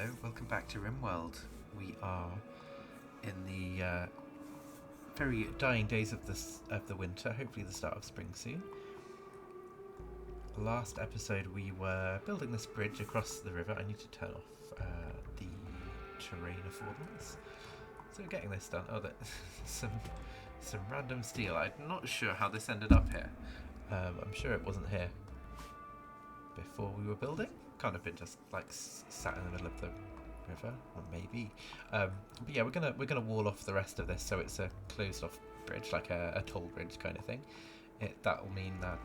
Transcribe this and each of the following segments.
Hello, welcome back to Rimworld. We are in the very dying days of the winter, hopefully the start of spring soon. Last episode we were building this bridge across the river. I need to turn off the terrain affordance. So we're getting this done. Oh, some random steel. I'm not sure how this ended up here. I'm sure it wasn't here before we were building. Can't have been just like sat in the middle of the river, or maybe. But yeah, we're gonna wall off the rest of this so it's a closed off bridge, like a toll bridge kind of thing. That will mean that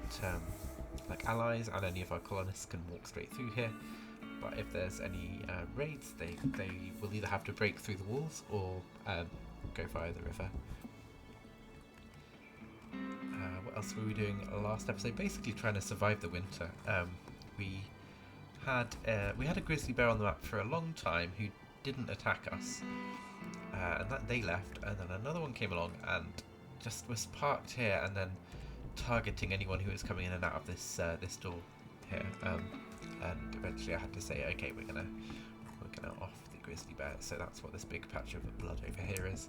like allies and any of our colonists can walk straight through here. But if there's any raids, they will either have to break through the walls or go via the river. What else were we doing last episode? Basically trying to survive the winter. We had a grizzly bear on the map for a long time who didn't attack us, and that they left, and then another one came along and just was parked here and then targeting anyone who was coming in and out of this door here. And eventually I had to say, okay, we're gonna off the grizzly bear. So that's what this big patch of blood over here is.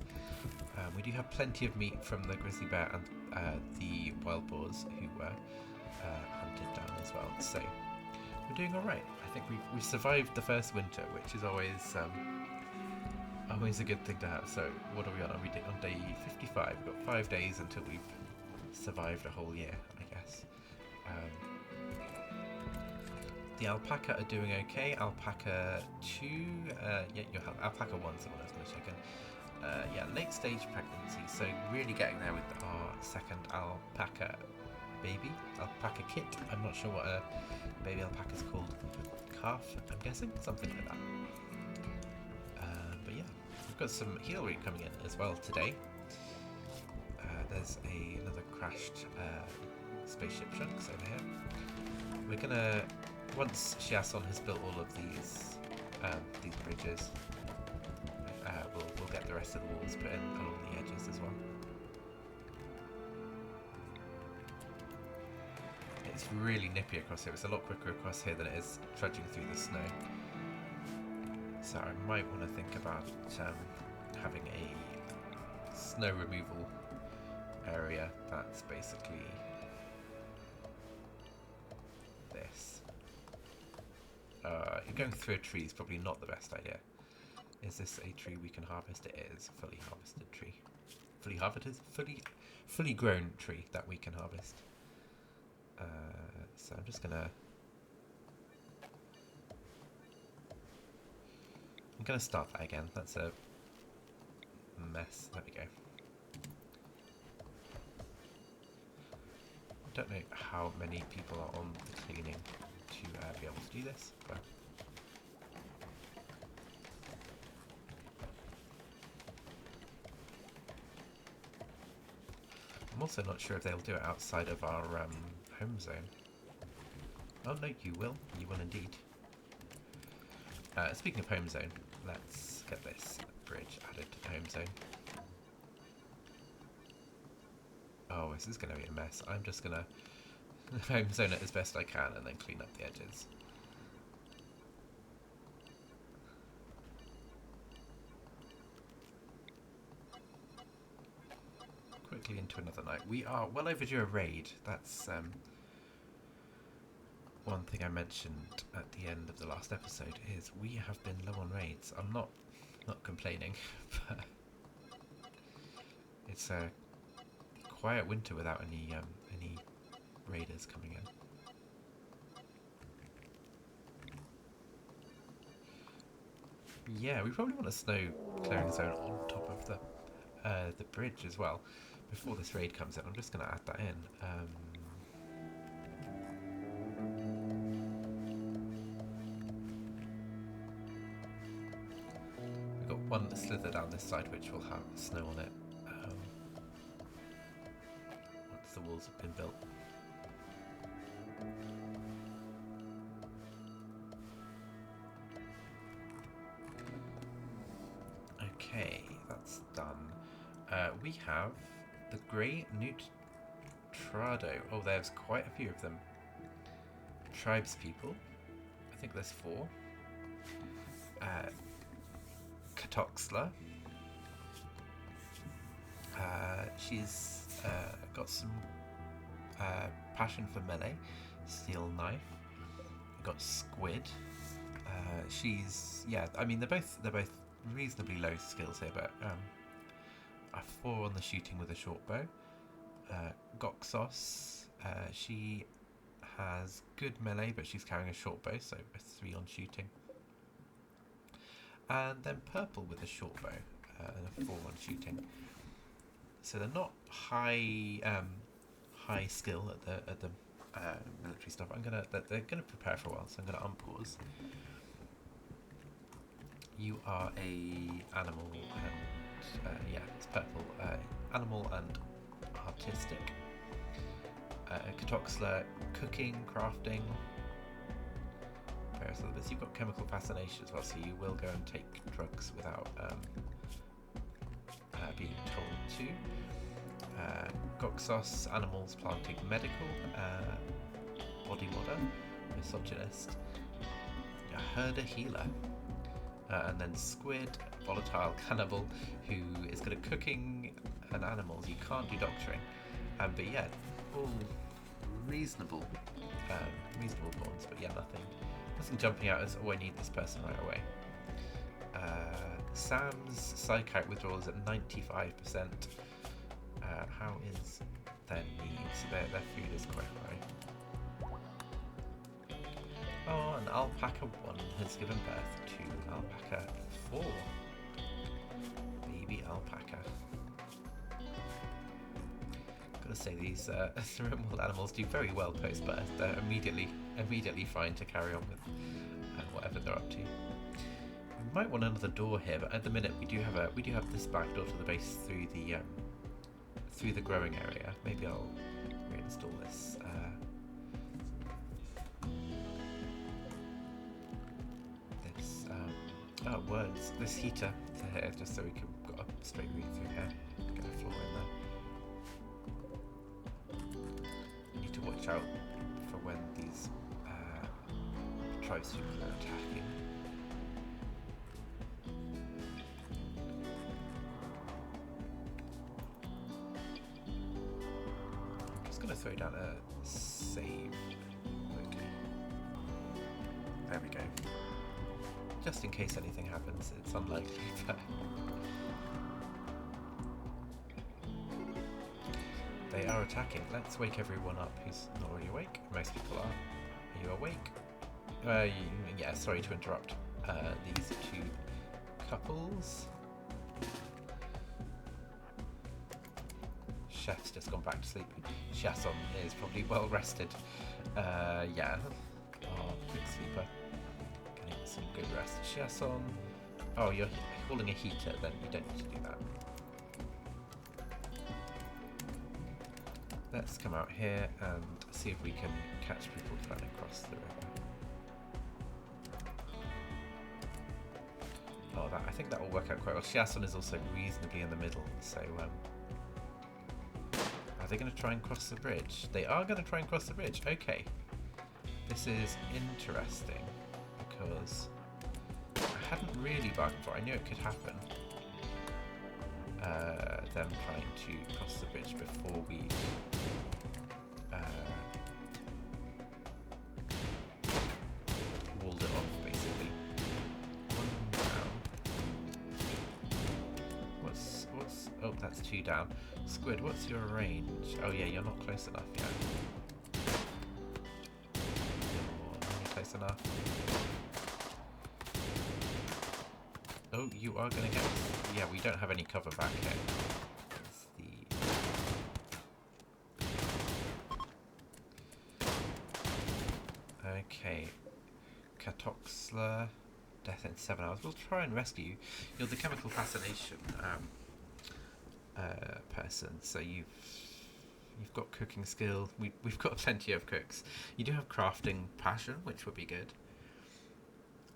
We do have plenty of meat from the grizzly bear and the wild boars who were hunted down as well. So we're doing all right. I think we've survived the first winter, which is always a good thing to have. So what are we on? Are we on day 55? We've got 5 days until we've survived a whole year, I guess. The alpaca are doing okay. Alpaca 2, yeah, alpaca 1, someone else going to check in. Yeah, late stage pregnancy, so really getting there with our second alpaca baby, alpaca kit. I'm not sure what a baby alpaca's called. Calf, I'm guessing, something like that. But yeah, we've got some heal rate coming in as well today. There's another crashed spaceship chunks over here. We're gonna, once Shiason has built all of these bridges, we'll get the rest of the walls put in along the edges as well. It's really nippy across here. It's a lot quicker across here than it is trudging through the snow. So I might want to think about having a snow removal area that's basically this. Going through a tree is probably not the best idea. Is this a tree we can harvest? It is a fully harvested tree. Fully grown tree that we can harvest. So I'm just gonna start that again. That's a mess. There we go. I don't know how many people are on the cleaning to be able to do this, but I'm also not sure if they'll do it outside of our home zone. Oh no, you will. You will indeed. Speaking of home zone, let's get this bridge added to the home zone. Oh, this is going to be a mess. I'm just going to home zone it as best I can and then clean up the edges. Quickly into another night. We are well overdue a raid. That's one thing I mentioned at the end of the last episode is we have been low on raids. I'm not complaining, but it's a quiet winter without any raiders coming in. Yeah, we probably want a snow clearing zone on top of the bridge as well before this raid comes in. I'm just going to add that in. We've got one slither down this side which will have snow on it once the walls have been built. Okay, that's done. We have the Grey Newt Trado. Oh, there's quite a few of them. Tribes people. I think there's 4. Katoxla. She's got some passion for melee, steel knife. Got Squid. I mean they're both reasonably low skills here, but a 4 on the shooting with a short bow. Goxos. She has good melee, but she's carrying a short bow, so a 3 on shooting. And then Purple with a short bow and a 4 on shooting. So they're not high skill at the military stuff. They're gonna prepare for a while, so I'm gonna unpause. You are a animal, and it's Purple. Animal and artistic. Katoxla, cooking, crafting, various other bits. You've got chemical fascination as well, so you will go and take drugs without being told to. Goxos, animals, planting, medical, body modder, misogynist, a herder, healer, and then Squid, volatile cannibal, who is good at cooking and animals. You can't do doctoring, but yeah, all reasonable bonds, but yeah, nothing jumping out as, oh, I need this person right away. Sam's psych out withdrawals at 95%. How is their needs? Their food is quite high. Oh, and Alpaca 1 has given birth to Alpaca 4. Baby Alpaca. Gotta say, these Rimworld animals do very well post-birth. They're immediately fine to carry on with whatever they're up to. We might want another door here, but at the minute we do have this back door to the base through the growing area. Maybe I'll reinstall this. Words. This heater to here, just so we can got a straight read through here. Get a floor in there. I need to watch out for when these tribes people are attacking. I'm just going to throw down a save quickly. There we go. Just in case anything happens, it's unlikely, but they are attacking. Let's wake everyone up who's not already awake. Most people are. Are you awake? Yeah, sorry to interrupt these two couples. Chef's just gone back to sleep. Chasson is probably well rested. Yeah. Oh, good sleeper. Getting some good rest. Chasson. Oh, you're calling a heater, then you don't need to do that. Let's come out here and see if we can catch people trying to cross the river. Oh, I think that will work out quite well. Chasson is also reasonably in the middle, so are they going to try and cross the bridge? They are going to try and cross the bridge. Okay. This is interesting because I hadn't really bargained for it. I knew it could happen. Them trying to cross the bridge before we walled it off, basically. One down. Oh, that's 2 down. Squid, what's your range? Oh yeah, you're not close enough yet. You're close enough. Oh, you are going to get... Yeah, we don't have any cover back here. Okay. Katoxla. Death in 7 hours. We'll try and rescue you. You're the chemical fascination person, so you've got cooking skill. We've got plenty of cooks. You do have crafting passion, which would be good.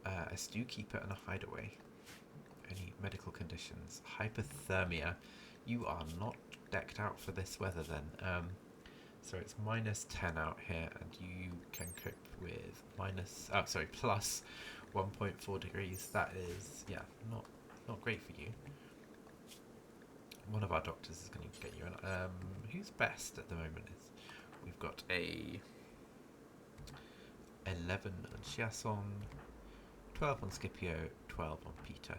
A stew keeper and a hideaway. Any medical conditions? Hypothermia. You are not decked out for this weather then. So it's -10 out here, and you can cope with plus 1.4 degrees. That is, yeah, not great for you. One of our doctors is going to get you in. Who's best at the moment? We've got a 11 on Chiasson, 12 on Scipio, 12 on Peter.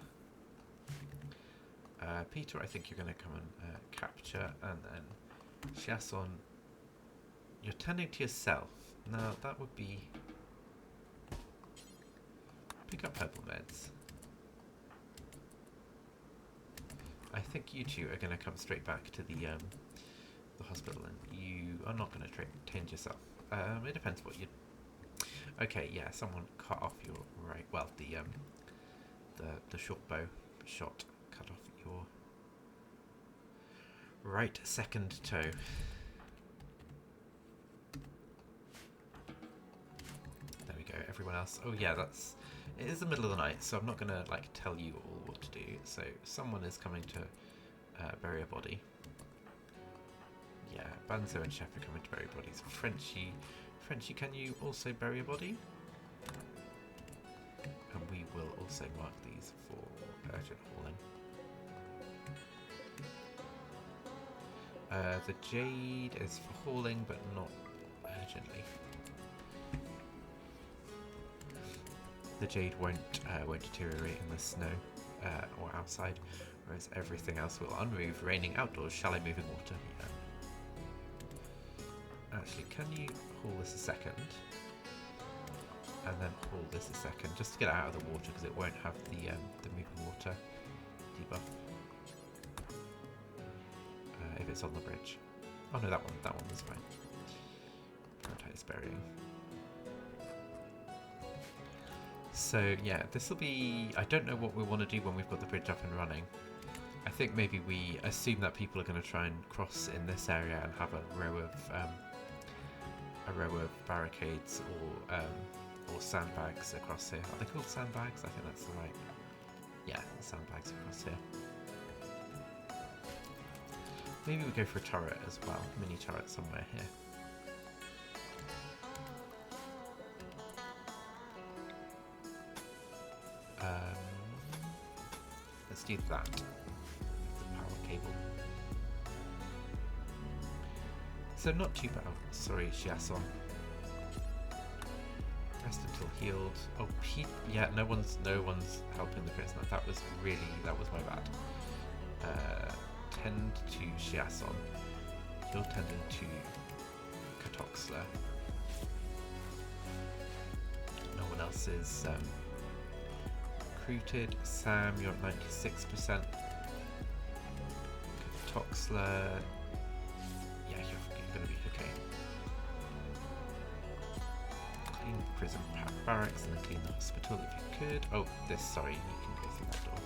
Peter, I think you're going to come and capture, and then Chiasson, you're tending to yourself. Now, that would be... Pick up herbal meds. I think you two are going to come straight back to the hospital, and you are not going to tend yourself. It depends what you... Okay, yeah, someone cut off your right... Well, the short bow shot cut off your right second toe. There we go, everyone else. Oh yeah, it is the middle of the night, so I'm not going to like tell you all what to do. So someone is coming to bury a body. Yeah, Banzo and Chef are coming to bury bodies. Frenchie, can you also bury a body? And we will also mark these for urgent hauling. The Jade is for hauling, but not urgently. The Jade won't deteriorate in the snow or outside, whereas everything else will unmove, raining outdoors, shallow moving water. Yeah. Actually, can you haul this a second? And then haul this a second, just to get it out of the water, because it won't have the moving water debuff. If it's on the bridge. Oh no, that one was fine. Prioritize burying. So yeah, this will be... I don't know what we want to do when we've got the bridge up and running. I think maybe we assume that people are going to try and cross in this area and have a row of barricades or sandbags across here. Are they called sandbags? I think that's the right... Yeah, sandbags across here. Maybe we go for a turret as well, mini turret somewhere here. Let's do that. The power cable. So not too bad. Sorry, Chiasson. Rest until healed. Oh, yeah, no one's helping the prisoner. That was my bad. Tend to Chiasson. You're tending to Katoxler. No one else is recruited. Sam, you're at 96%. Katoxler. Yeah, you're going to be okay. Clean the prison barracks and then clean the hospital if you could. Oh, sorry, you can go through that door.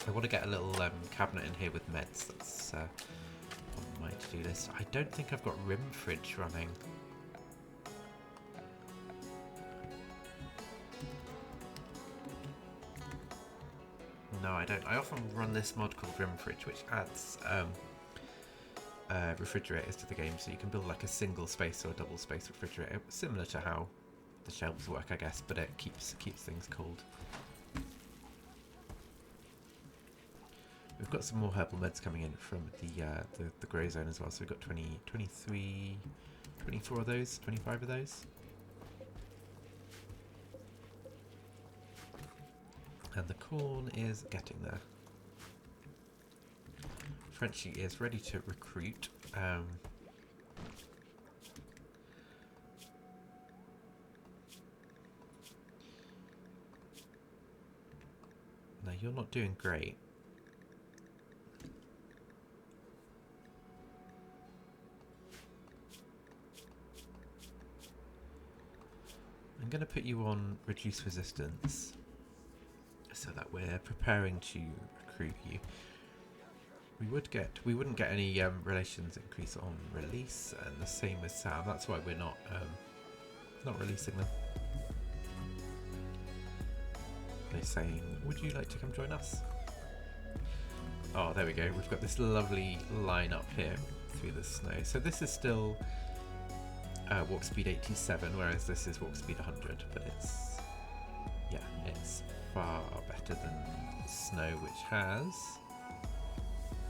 I want to get a little cabinet in here with meds. That's on my to-do list. I don't think I've got Rimworld running. No, I don't. I often run this mod called Rimworld, which adds refrigerators to the game, so you can build like a single space or a double space refrigerator, similar to how the shelves work, I guess, but it keeps things cold. We've got some more herbal meds coming in from the grey zone as well, so we've got 23, 24 of those, 25 of those. And the corn is getting there. Frenchie is ready to recruit. No, you're not doing great. I'm going to put you on reduce resistance so that we're preparing to recruit you. We wouldn't get any relations increase on release, and the same with Sam. That's why we're not releasing them. They're saying, would you like to come join us? Oh, there we go. We've got this lovely line up here through the snow. So this is still walk speed 87, whereas this is walk speed 100, but it's far better than snow, which has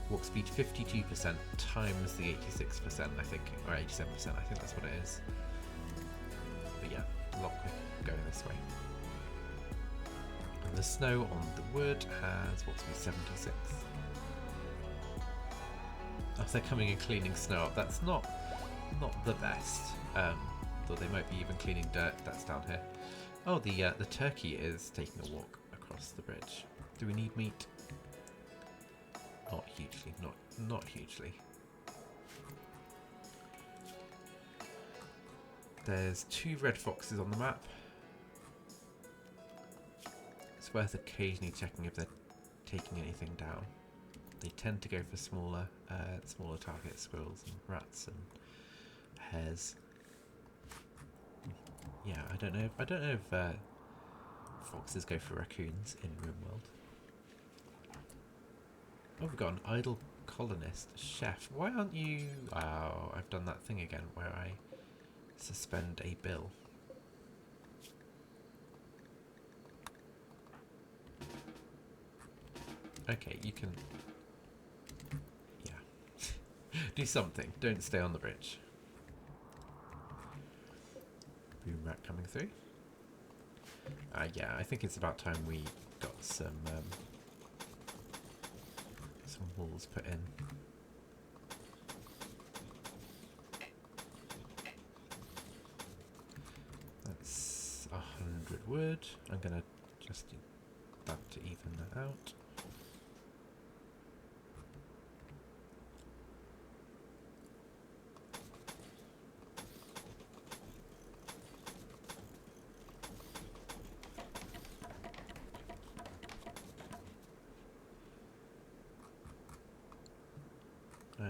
walk speed 52% times the 86%, I think, or 87%, I think that's what it is. But yeah, a lot quicker going this way. And the snow on the wood has walk speed 76. Oh, they're coming and cleaning snow up. That's not the best. Though they might be even cleaning dirt that's down here. Oh, the turkey is taking a walk across the bridge. Do we need meat? Not hugely. Not hugely. There's 2 red foxes on the map. It's worth occasionally checking if they're taking anything down. They tend to go for smaller targets, squirrels and rats and hares. Yeah, I don't know if foxes go for raccoons in Rimworld. Oh, we've got an idle colonist, chef. Why aren't you... Oh, I've done that thing again where I suspend a bill. Okay, you can... Yeah. Do something. Don't stay on the bridge. Boom rat coming through. Yeah, I think it's about time we got some walls put in. That's 100 wood. I'm gonna just do that to even that out.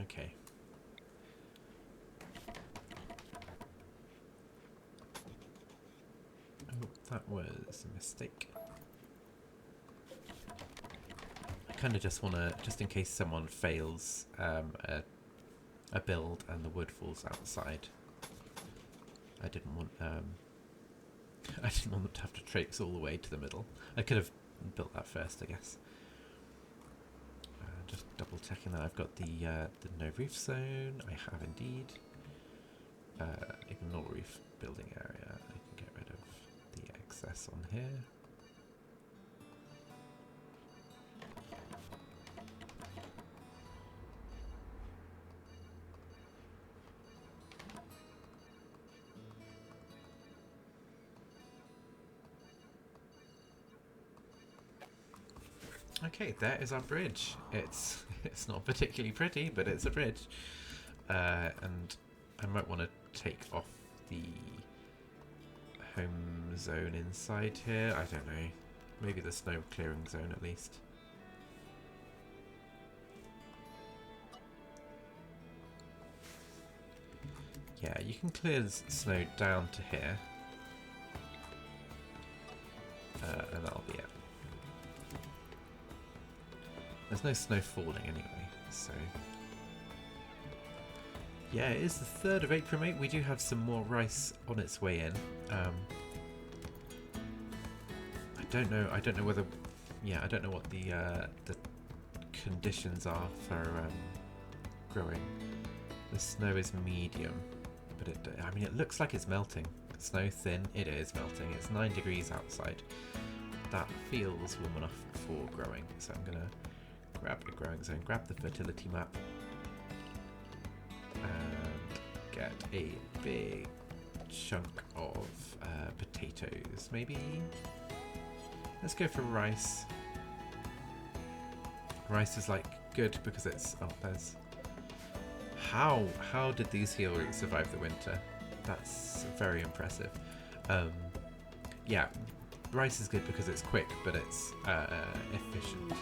Okay. Oh, that was a mistake. I kind of just want to, just in case someone fails a build and the wood falls outside. I didn't want I didn't want them to have to traipse all the way to the middle. I could have built that first, I guess. Just double checking that I've got the no roof zone. I have indeed. Ignore roof building area. I can get rid of the excess on here. Okay, there is our bridge. It's not particularly pretty, but it's a bridge. And I might want to take off the home zone inside here. I don't know. Maybe the snow clearing zone at least. Yeah, you can clear the snow down to here. And that'll be it. There's no snow falling anyway, so... Yeah, it is the 3rd of April, mate. We do have some more rice on its way in. I don't know whether... Yeah, I don't know what the conditions are for growing. The snow is medium, but I mean, it looks like it's melting. Snow thin, it is melting. It's 9 degrees outside. That feels warm enough for growing, so I'm gonna grab the growing zone, grab the fertility map, and get a big chunk of potatoes, maybe? Let's go for rice. Rice is like good because it's... Oh, there's... How did these heel roots survive the winter? That's very impressive. Yeah, rice is good because it's quick, but it's efficient.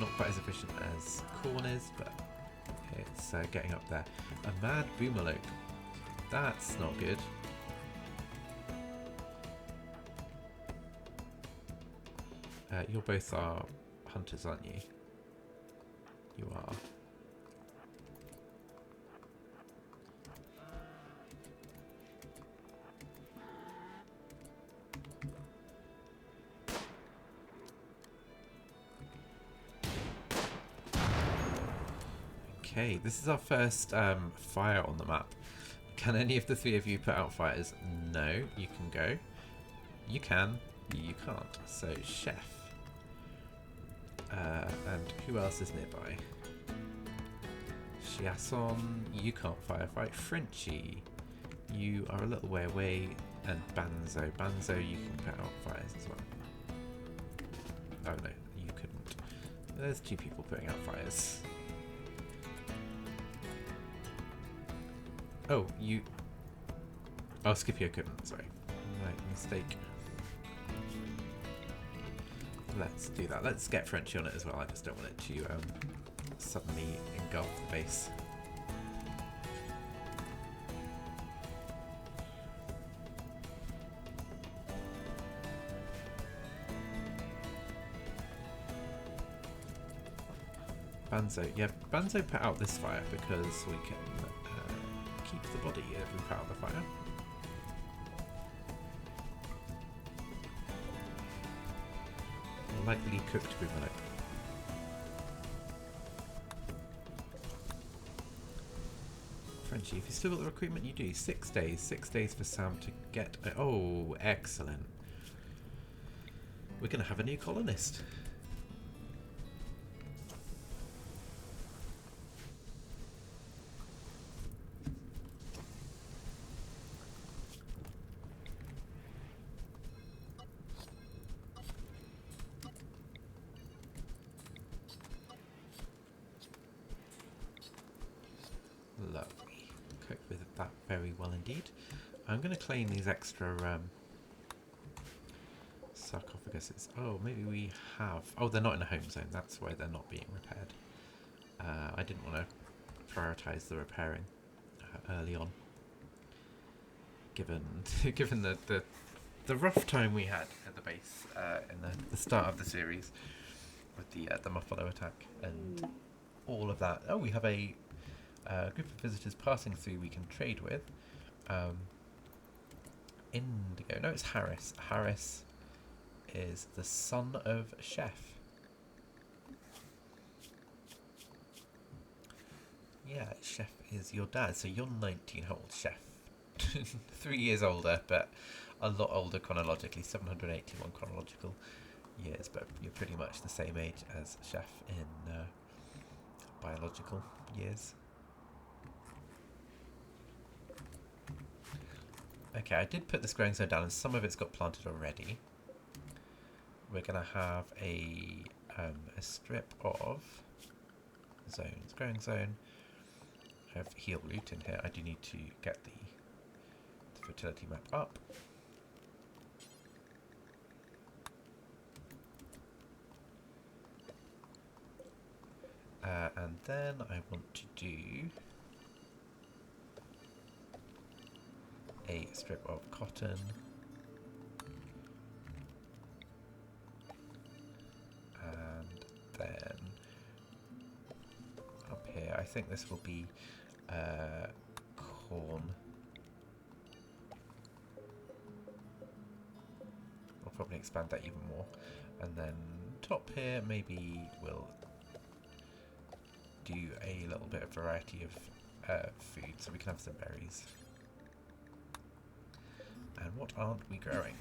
Not quite as efficient as corn is, but it's getting up there. A mad boomalope. That's not good. You're both are hunters, aren't you? You are. Okay, this is our first fire on the map. Can any of the three of you put out fires? No, you can go. You can, you can't. So, chef. And who else is nearby? Chiasson, you can't firefight. Frenchie, you are a little way away. And Banzo. Banzo, you can put out fires as well. Oh no, you couldn't. There's two people putting out fires. Oh, you... Oh, Scipio couldn't, sorry. Right, mistake. Let's do that. Let's get Frenchie on it as well. I just don't want it to suddenly engulf the base. Banzo, yeah, Banzo put out this fire because we can keep the body if we put out the fire. Lightly cooked boomerang. Frenchie, if you still got the recruitment, you do. 6 days. 6 days for Sam to get... Oh, excellent. We're going to have a new colonist. Lovely. Cook with that very well indeed. I'm going to claim these extra sarcophaguses. Oh, maybe we have... Oh, they're not in a home zone. That's why they're not being repaired. I didn't want to prioritise the repairing early on. Given given the rough time we had at the base in the start of the series with the Muffalo attack and all of that. Oh, we have a group of visitors passing through we can trade with. Indigo. No, it's Harris. Harris is the son of Chef. Yeah, Chef is your dad. So you're 19. How old, Chef? 3 years older, but a lot older chronologically. 781 chronological years, but you're pretty much the same age as Chef in biological years. Okay, I did put this growing zone down and some of it's got planted already. We're going to have a strip of zones. Growing zone. I have heal root in here. I do need to get the fertility map up. And then I want to do a strip of cotton. And then up here, I think this will be corn. I'll probably expand that even more. And then top here, maybe we'll do a little bit of variety of food, so we can have some berries. And what aren't we growing?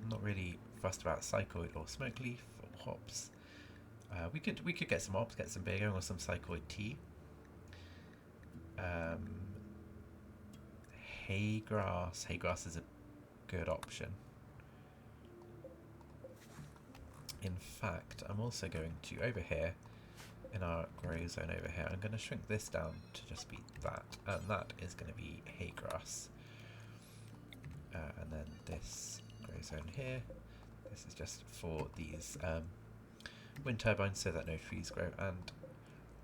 I'm not really fussed about psychoid or smoke leaf or hops. We could get some hops, get some beer going, or some psychoid tea. Hay grass. Hay grass is a good option. In fact, I'm also going to, over here, in our grow zone over here, I'm going to shrink this down to just be that, and that is going to be hay grass. And then this grow zone here, this is just for these wind turbines so that no trees grow, and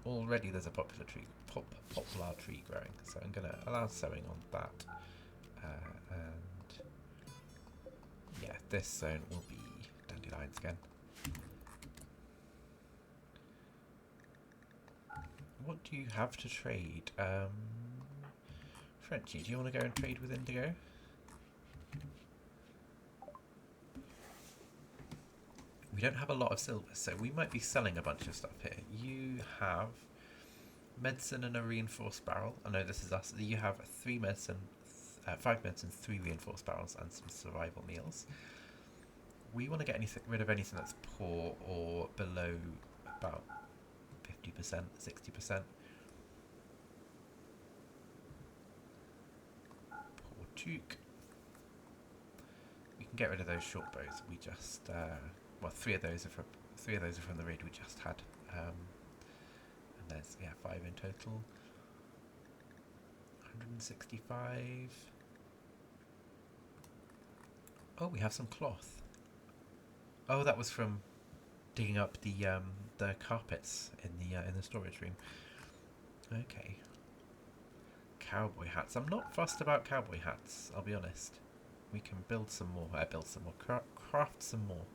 already there's a poplar tree growing, so I'm going to allow sowing on that. And yeah, this zone will be dandelions again. What do you have to trade? Frenchie, do you want to go and trade with Indigo? We don't have a lot of silver, so we might be selling a bunch of stuff here. You have medicine and a reinforced barrel. I know this is us. You have 3 medicine, 5 medicine, 3 reinforced barrels, and some survival meals. We want to get rid of anything that's poor or below about 50%, 60%. Poor Duke. We can get rid of those short bows. We just well, 3 of those are from the raid we just had. And there's 5 in total. 165. Oh, we have some cloth. Oh, that was from digging up the carpets in the storage room. Okay. Cowboy hats. I'm not fussed about cowboy hats, I'll be honest. We can build some more. Craft some more.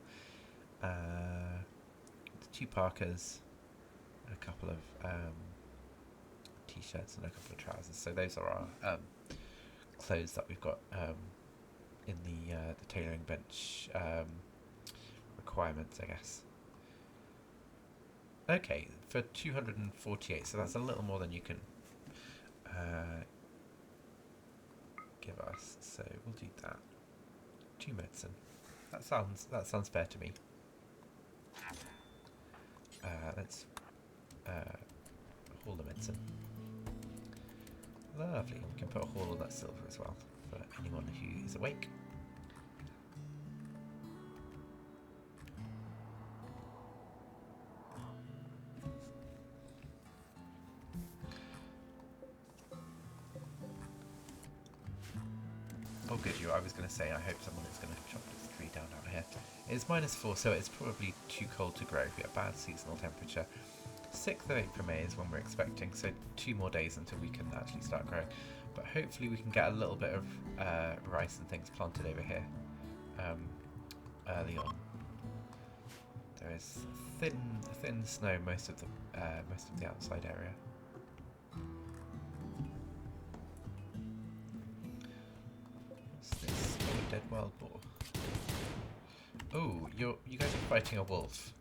2 parkas, a couple of t-shirts and a couple of trousers. So those are our clothes that we've got in the tailoring bench requirements, I guess. Okay, for 248, so that's a little more than you can give us. So we'll do that. 2 medicine. That sounds fair to me. Let's haul the medicine. Lovely. We can put a haul on that silver as well for anyone who is awake. Oh good, I was going to say, I hope someone is going to chop this tree down out here. It's -4, so it's probably too cold to grow. We have bad seasonal temperature. 6th of April, May is when we're expecting, so 2 more days until we can actually start growing. But hopefully we can get a little bit of rice and things planted over here early on. There is thin snow most of the outside area. What's this? Oh, a dead wild boar. Oh, you guys are fighting a wolf.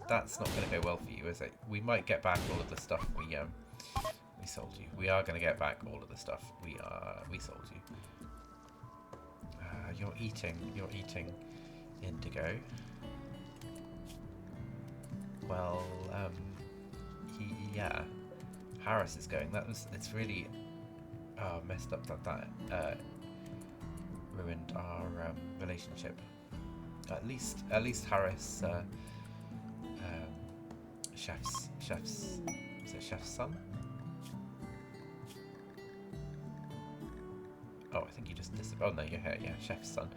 That's not going to go well for you, is it? We might get back all of the stuff we sold you. We are going to get back all of the stuff we sold you. You're eating indigo. Well, yeah. Harris is going. It's really messed up that ruined our relationship. At least Harris. Chef's is it chef's son? Oh, I think you just disappeared. Oh no, you're here. Yeah, chef's son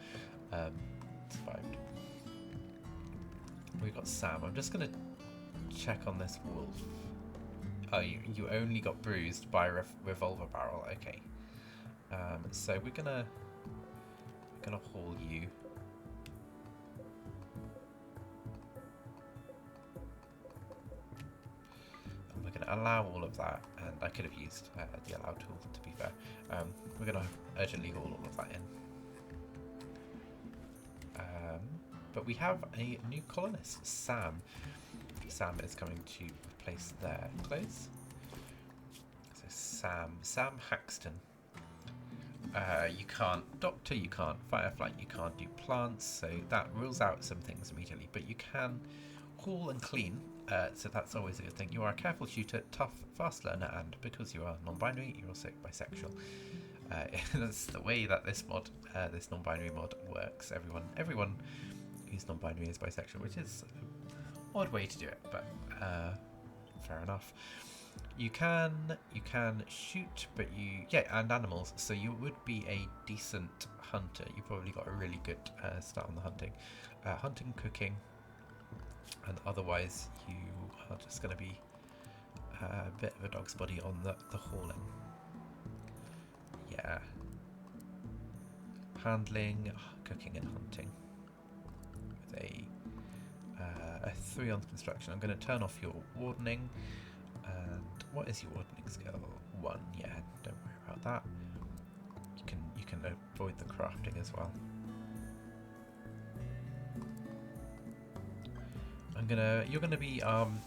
survived. We got Sam. I'm just gonna check on this wolf. Oh, you only got bruised by a revolver barrel. Okay. So we're gonna haul you. Allow all of that, and I could have used the allow tool to be fair. We're going to urgently haul all of that in. But we have a new colonist, Sam. Sam is coming to replace their clothes. So Sam Haxton. You can't doctor, you can't firefly, you can't do plants, so that rules out some things immediately, but you can haul and clean. So that's always a good thing. You are a careful shooter, tough, fast learner, and because you are non-binary, you're also bisexual. That's the way that this non-binary mod works. Everyone who's non-binary is bisexual, which is an odd way to do it, but fair enough. You can shoot, but and animals. So you would be a decent hunter. You probably got a really good start on the hunting, cooking. And otherwise, you are just going to be a bit of a dog's body on the hauling. Yeah. Handling, cooking and hunting. With a 3 on construction. I'm going to turn off your wardening. And what is your wardening skill? 1. Yeah, don't worry about that. You can avoid the crafting as well. You're gonna be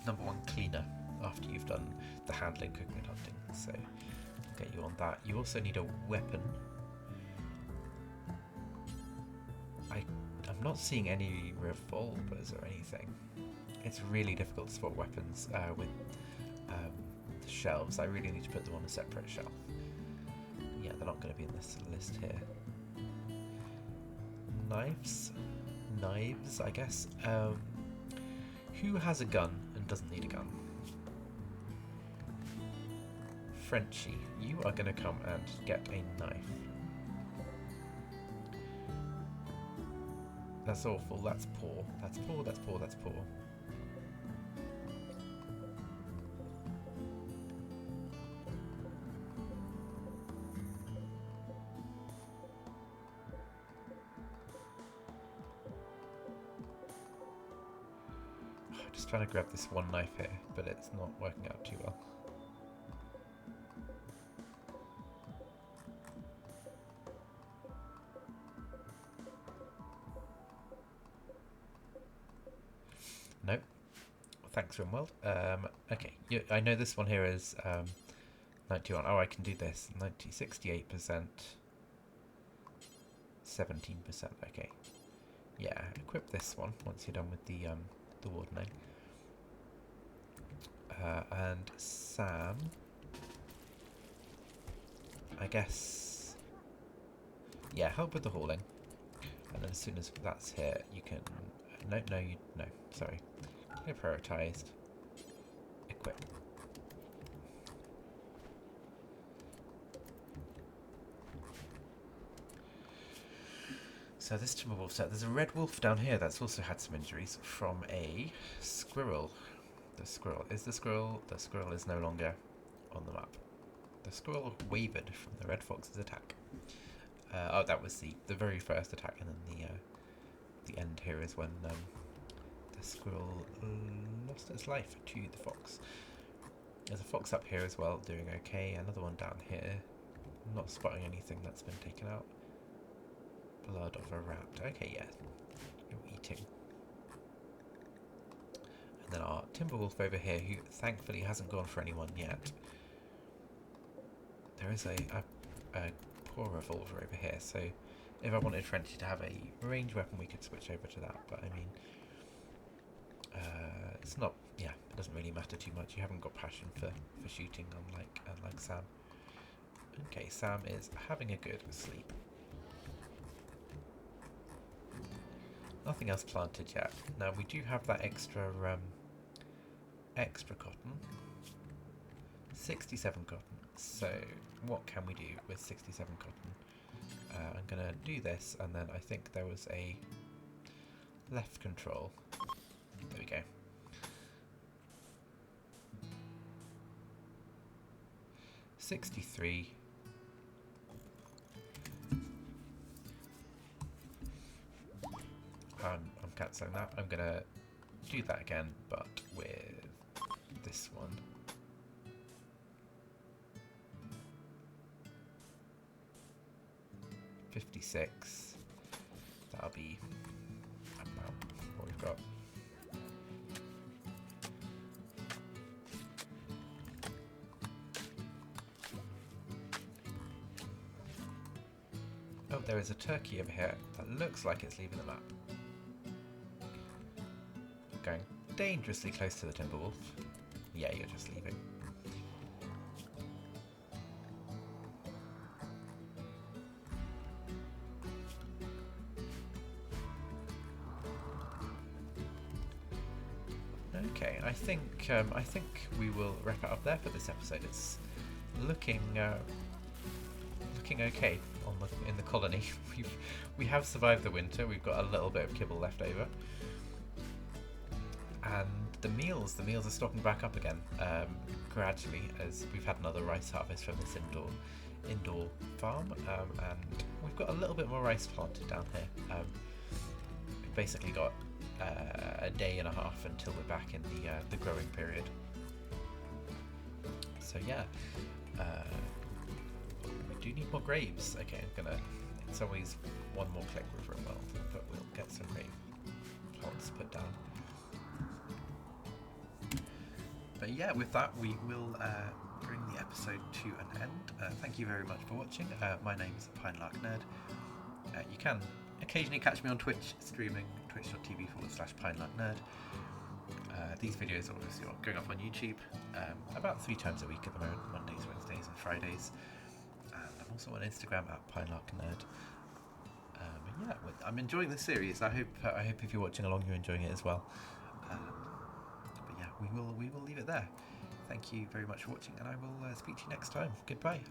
number one cleaner after you've done the handling, cooking, and hunting. So I'll get you on that. You also need a weapon. I'm not seeing any revolvers or anything. It's really difficult to spot weapons with the shelves. I really need to put them on a separate shelf. Yeah, they're not going to be in this list here. Knives, I guess. Who has a gun and doesn't need a gun? Frenchie, you are going to come and get a knife. That's awful, that's poor. That's poor, that's poor, that's poor. Just trying to grab this one knife here, but it's not working out too well. Nope. Thanks, Rimworld. Okay, I know this one here is 91. Oh, I can do this. 68%, 17%. Okay. Yeah, equip this one once you're done with the wardening. And Sam, I guess. Yeah, help with the hauling. And then as soon as that's here, you can. No, sorry. Clear prioritized. Equip. So this Timberwolf set, there's a red wolf down here that's also had some injuries from a squirrel. The squirrel is no longer on the map. The squirrel wavered from the red fox's attack. Oh, that was the very first attack, and then the end here is when the squirrel lost its life to the fox. There's a fox up here as well, doing okay. Another one down here. I'm not spotting anything that's been taken out. Blood of a rat. Okay, yeah. No eating. And then our Timberwolf over here, who thankfully hasn't gone for anyone yet. There is a poor revolver over here, so if I wanted Frenchie to have a ranged weapon, we could switch over to that. But I mean, it's not. Yeah, it doesn't really matter too much. You haven't got passion for shooting, unlike Sam. Okay, Sam is having a good sleep. Nothing else planted yet. Now we do have that extra cotton. 67 cotton. So what can we do with 67 cotton? I'm gonna do this, and then I think there was a left control. There we go. $63. I'm cancelling that. I'm gonna do that again, but with this one. $56. That'll be about what we've got. Oh, there is a turkey over here that looks like it's leaving the map. Going dangerously close to the Timberwolf. Yeah, you're just leaving. Okay, I think we will wrap it up there for this episode. It's looking okay in the colony. We have survived the winter. We've got a little bit of kibble left over, and the meals are stocking back up again gradually as we've had another rice harvest from this indoor farm, and we've got a little bit more rice planted down here. We've basically got a day and a half until we're back in the growing period. So yeah, we do need more graves. Okay, it's always one more click with Rimworld, but we'll get some grave plots put down. But yeah, with that, we will bring the episode to an end. Thank you very much for watching. My name's Pinelark Nerd. You can occasionally catch me on Twitch streaming, twitch.tv/PinelarkNerd. These videos are obviously going up on YouTube about 3 times a week at the moment, Mondays, Wednesdays and Fridays. And I'm also on Instagram at PinelarkNerd. Yeah, I'm enjoying this series. I hope if you're watching along, you're enjoying it as well. But yeah, we will leave it there. Thank you very much for watching, and I will speak to you next time. Goodbye.